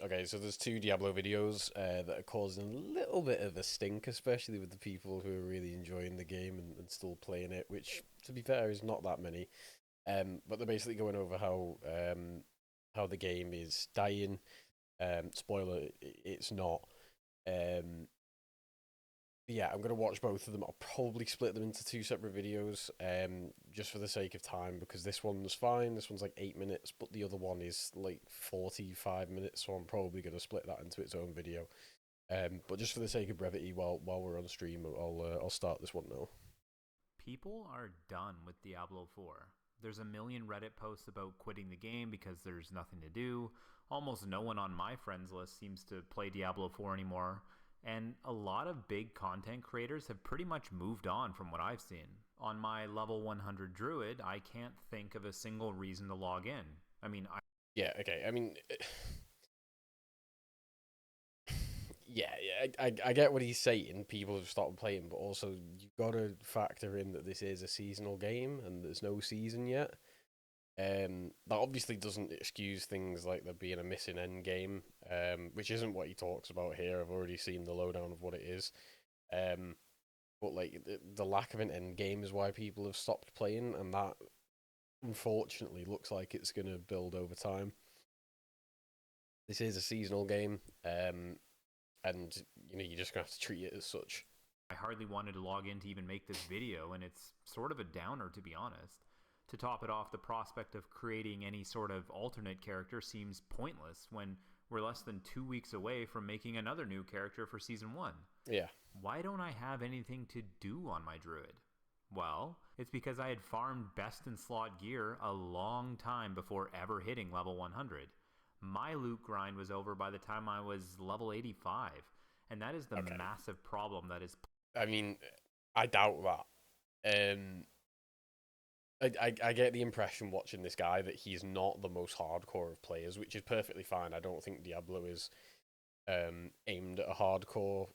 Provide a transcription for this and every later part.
Okay, so there's two Diablo videos that are causing a little bit of a stink, especially with the people who are really enjoying the game and still playing it, which, to be fair, is not that many. But they're basically going over how the game is dying. Spoiler, it's not. Um, yeah, I'm gonna watch both of them. I'll probably split them into two separate videos, just for the sake of time, because this one's fine. This one's like 8 minutes, but the other one is like 45 minutes, so I'm probably gonna split that into its own video. But just for the sake of brevity, while we're on stream, I'll start this one now. People are done with Diablo 4. There's a million Reddit posts about quitting the game because there's nothing to do. Almost no one on my friends list seems to play Diablo 4 anymore. And a lot of big content creators have pretty much moved on from what I've seen. On my level 100 druid, I can't think of a single reason to log in. I mean, Yeah, okay. I mean, yeah, I get what he's saying. People have stopped playing, but also you've got to factor in that this is a seasonal game and there's no season yet. That obviously doesn't excuse things like there being a missing end game, which isn't what he talks about here. I've already seen the lowdown of what it is. Um, but like the lack of an end game is why people have stopped playing, and that unfortunately looks like it's going to build over time. This is a seasonal game, and you're just gonna have to treat it as such. I hardly wanted to log in to even make this video, and it's sort of a downer, to be honest. To top it off, the prospect of creating any sort of alternate character seems pointless when we're less than 2 weeks away from making another new character for Season 1. Yeah, Why don't I have anything to do on my druid? Well, it's because I had farmed best in slot gear a long time before ever hitting level 100. My loot grind was over by the time I was level 85, and that is the okay. massive problem that is. I mean, I doubt that. I get the impression watching this guy that he's not the most hardcore of players, which is perfectly fine. I don't think Diablo is aimed at a hardcore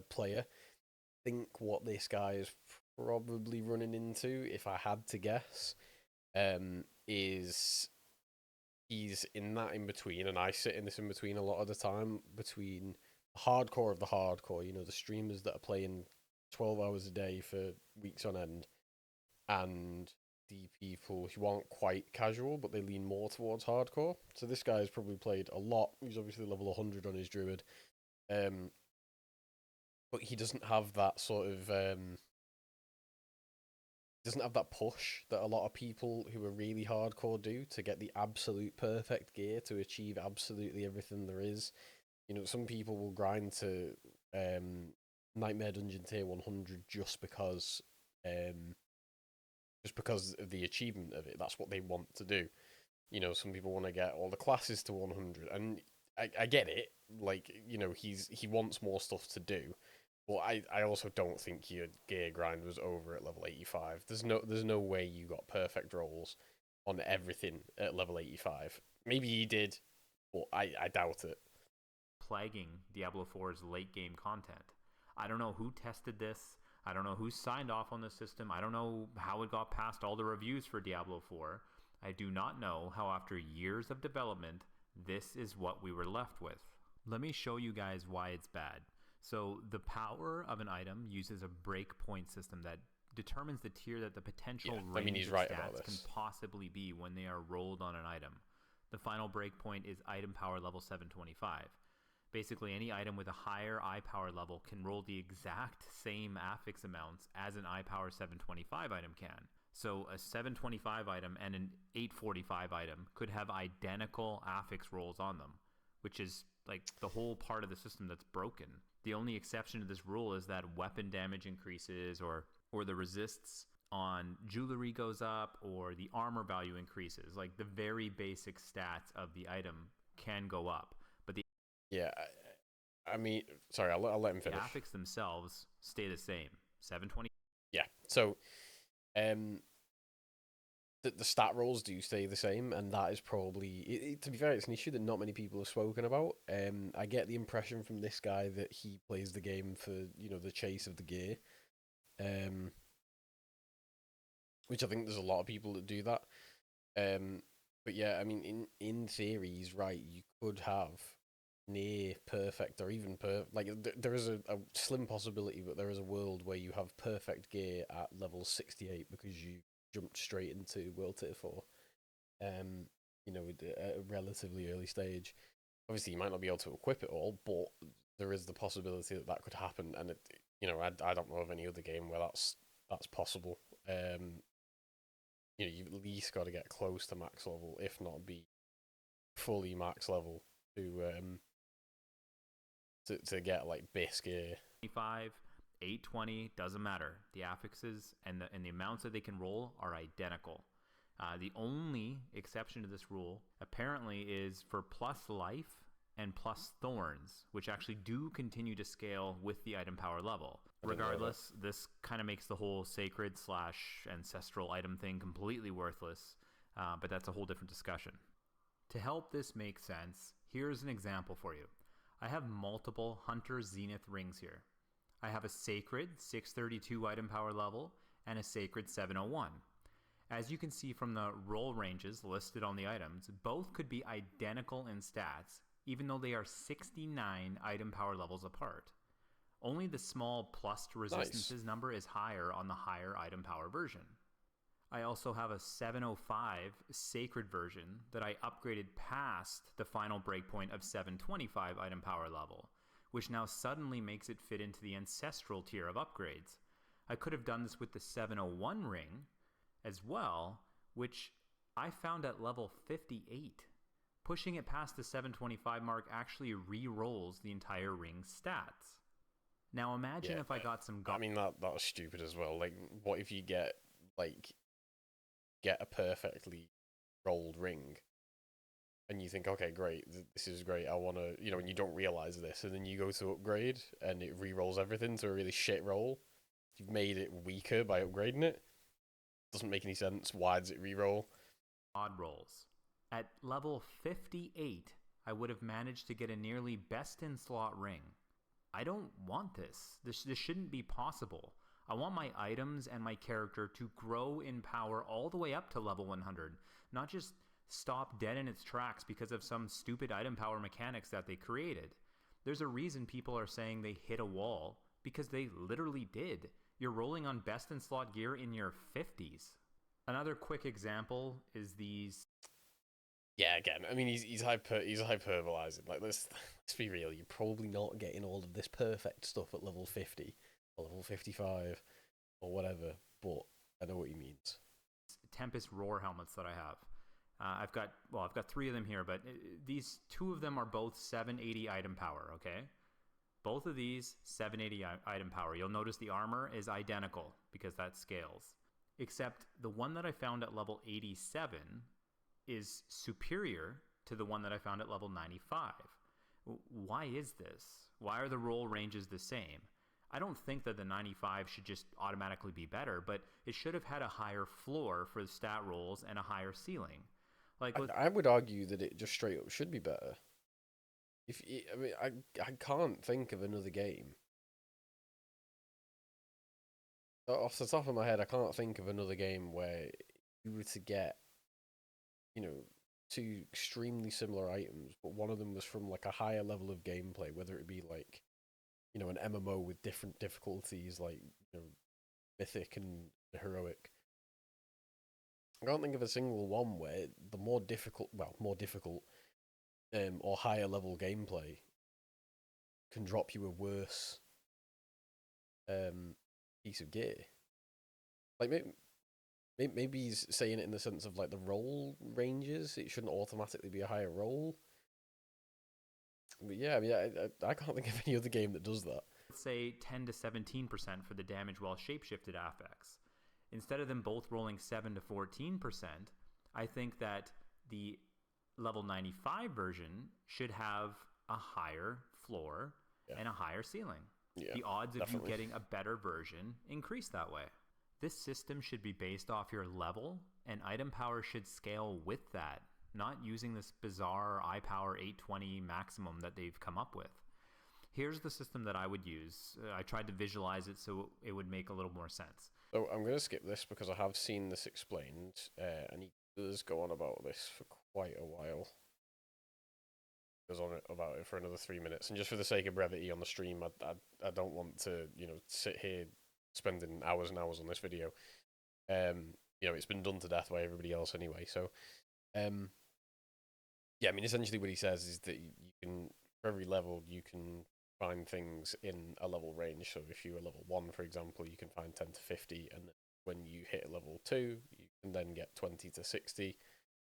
player. I think what this guy is probably running into, if I had to guess, is he's in that in between, and I sit in this in between a lot of the time between the hardcore of the hardcore, the streamers that are playing 12 hours a day for weeks on end, and the people who aren't quite casual, but they lean more towards hardcore. So this guy's probably played a lot. He's obviously level 100 on his druid, um, but he doesn't have that sort of doesn't have that push that a lot of people who are really hardcore do to get the absolute perfect gear to achieve absolutely everything there is. Some people will grind to Nightmare Dungeon tier 100 just because of the achievement of it. That's what they want to do. Some people want to get all the classes to 100, and I get it. Like, he wants more stuff to do, but I also don't think your gear grind was over at level 85. There's no way you got perfect rolls on everything at level 85. Maybe he did, but I doubt it. Plaguing Diablo 4's late game content. I don't know who tested this. I don't know who signed off on the system. I don't know how it got past all the reviews for Diablo 4. I do not know how, after years of development, this is what we were left with. Let me show you guys why it's bad. So, the power of an item uses a breakpoint system that determines the tier that the Yeah, potential I mean range he's of right about stats can this. possibly be when they are rolled on an item. The final breakpoint is item power level 725. Basically, any item with a higher eye power level can roll the exact same affix amounts as an eye power 725 item can. So a 725 item and an 845 item could have identical affix rolls on them, which is like the whole part of the system that's broken. The only exception to this rule is that weapon damage increases, or the resists on jewelry goes up, or the armor value increases. Like the very basic stats of the item can go up, but Yeah, I mean, sorry, I'll let him the finish. affix themselves stay the same. 720. Yeah, so um, the stat rolls do stay the same, and that is probably to be fair, it's an issue that not many people have spoken about. I get the impression from this guy that he plays the game for the chase of the gear, um, which I think there's a lot of people that do that. Um, but yeah, I mean, in theory, he's right. You could have near perfect or even like there is a slim possibility, but there is a world where you have perfect gear at level 68 because you jumped straight into World Tier 4. Um, at a relatively early stage. Obviously, you might not be able to equip it all, but there is the possibility that that could happen. And I don't know of any other game where that's possible. You've at least got to get close to max level, if not be fully max level to get like base gear. 25, 820, doesn't matter. The affixes and the amounts that they can roll are identical. The only exception to this rule apparently is for plus life and plus thorns, which actually do continue to scale with the item power level. Regardless, this kind of makes the whole sacred / ancestral item thing completely worthless, but that's a whole different discussion. To help this make sense, here's an example for you. I have multiple Hunter Zenith rings here. I have a Sacred 632 item power level and a Sacred 701. As you can see from the roll ranges listed on the items, both could be identical in stats, even though they are 69 item power levels apart. Only the small plus to resistances number is higher on the higher item power version. I also have a 705 Sacred version that I upgraded past the final breakpoint of 725 item power level, which now suddenly makes it fit into the ancestral tier of upgrades. I could have done this with the 701 ring as well, which I found at level 58. Pushing it past the 725 mark actually re-rolls the entire ring's stats. Now imagine if I got some... I mean, that was stupid as well. Like, what if you get a perfectly rolled ring and you think, okay, great, this is great, I want to, and you don't realize this, and then you go to upgrade and it re-rolls everything to a really shit roll. You've made it weaker by upgrading it. Doesn't make any sense. Why does it re-roll? Odd rolls. At level 58, I would have managed to get a nearly best-in-slot ring. I don't want this. This shouldn't be possible. I want my items and my character to grow in power all the way up to level 100, not just stop dead in its tracks because of some stupid item power mechanics that they created. There's a reason people are saying they hit a wall, because they literally did. You're rolling on best-in-slot gear in your 50s. Another quick example is these... Yeah, again, I mean, he's hyperbolizing. Like, let's be real. You're probably not getting all of this perfect stuff at level 50 or level 55 or whatever, but I know what he means. Tempest Roar helmets that I have. I've got 3 of them here, but these 2 of them are both 780 item power, okay? Both of these, 780 item power. You'll notice the armor is identical because that scales. Except the one that I found at level 87 is superior to the one that I found at level 95. Why is this? Why are the roll ranges the same? I don't think that the 95 should just automatically be better, but it should have had a higher floor for the stat rolls and a higher ceiling. I would argue that it just straight up should be better. I can't think of another game. Off the top of my head, I can't think of another game where you were to get, 2 extremely similar items, but one of them was from like a higher level of gameplay, whether it be like, an MMO with different difficulties, like, mythic and heroic. I can't think of a single one where the more difficult, or higher level gameplay can drop you a worse piece of gear. Like, maybe he's saying it in the sense of like the roll ranges. It shouldn't automatically be a higher roll. But yeah, I mean, I can't think of any other game that does that. Let's say 10 to 17% for the damage while shapeshifted affects. Instead of them both rolling 7 to 14%, I think that the level 95 version should have a higher floor and a higher ceiling. Yeah, the odds of definitely. you getting a better version increase that way. This system should be based off your level, and item power should scale with that, not using this bizarre iPower 820 maximum that they've come up with. Here's the system that I would use. I tried to visualize it so it would make a little more sense. So I'm going to skip this because I have seen this explained, and he does go on about this for quite a while. goes on about it for another 3 minutes, and just for the sake of brevity on the stream, I don't want to sit here spending hours and hours on this video. It's been done to death by everybody else anyway. So, yeah, I mean, essentially what he says is that you can, for every level, you can find things in a level range. So if you're a level 1, for example, you can find 10 to 50, and then when you hit level 2, you can then get 20 to 60,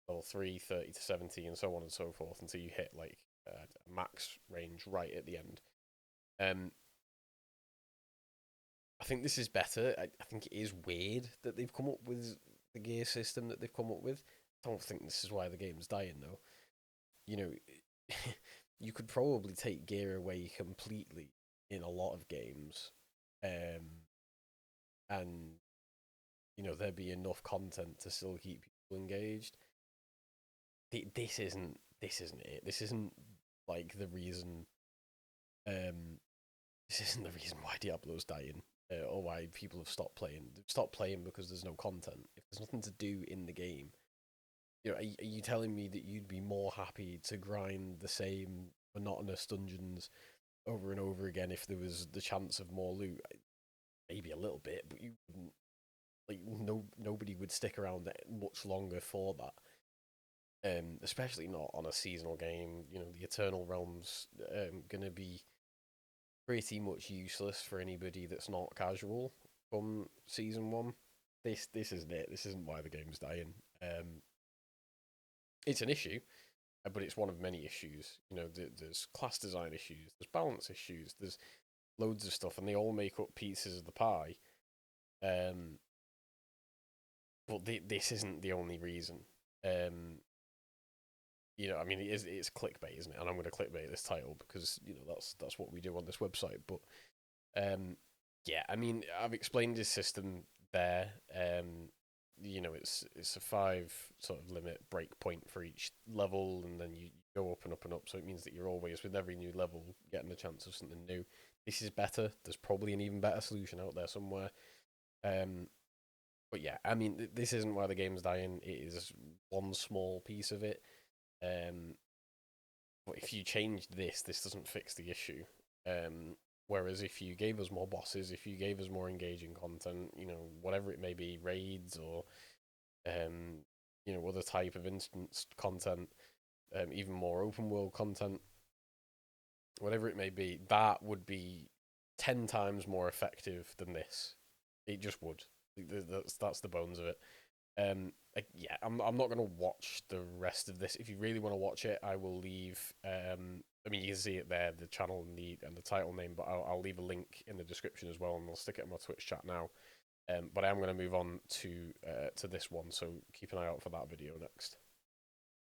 level 3, 30 to 70, and so on and so forth, until you hit, like, a max range right at the end. I think this is better. I think it is weird that they've come up with the gear system that they've come up with. I don't think this is why the game's dying, though. You could probably take gear away completely in a lot of games, and there'd be enough content to still keep people engaged. This isn't it. This isn't like the reason. This isn't the reason why Diablo's dying, or why people have stopped playing. They've stopped playing because there's no content. If there's nothing to do in the game, are you telling me that you'd be more happy to grind the same monotonous dungeons over and over again if there was the chance of more loot? Maybe a little bit, but you wouldn't. Like, nobody would stick around much longer for that. Especially not on a seasonal game. The Eternal Realm's gonna be pretty much useless for anybody that's not casual from season 1. This isn't it. This isn't why the game's dying. It's an issue, but it's one of many issues. There's class design issues, there's balance issues, there's loads of stuff, and they all make up pieces of the pie. But this isn't the only reason. I mean, it's clickbait, isn't it? And I'm going to clickbait this title because that's what we do on this website. But yeah, I mean, I've explained this system there. It's a 5 sort of limit break point for each level, and then you go up and up and up. So it means that you're always, with every new level, getting a chance of something new. This is better. There's probably an even better solution out there somewhere. But yeah, I mean, this isn't why the game's dying. It is one small piece of it. But if you changed this doesn't fix the issue. Whereas if you gave us more bosses, if you gave us more engaging content, whatever it may be, raids or other type of instanced content, even more open world content, whatever it may be, that would be 10 times more effective than this. It just would. That's the bones of it. Yeah, I'm not gonna watch the rest of this. If you really want to watch it, I will leave. I mean, you can see it there, the channel and the title name, but I'll leave a link in the description as well, and I'll stick it in my Twitch chat now. But I am going to move on to this one, so keep an eye out for that video next.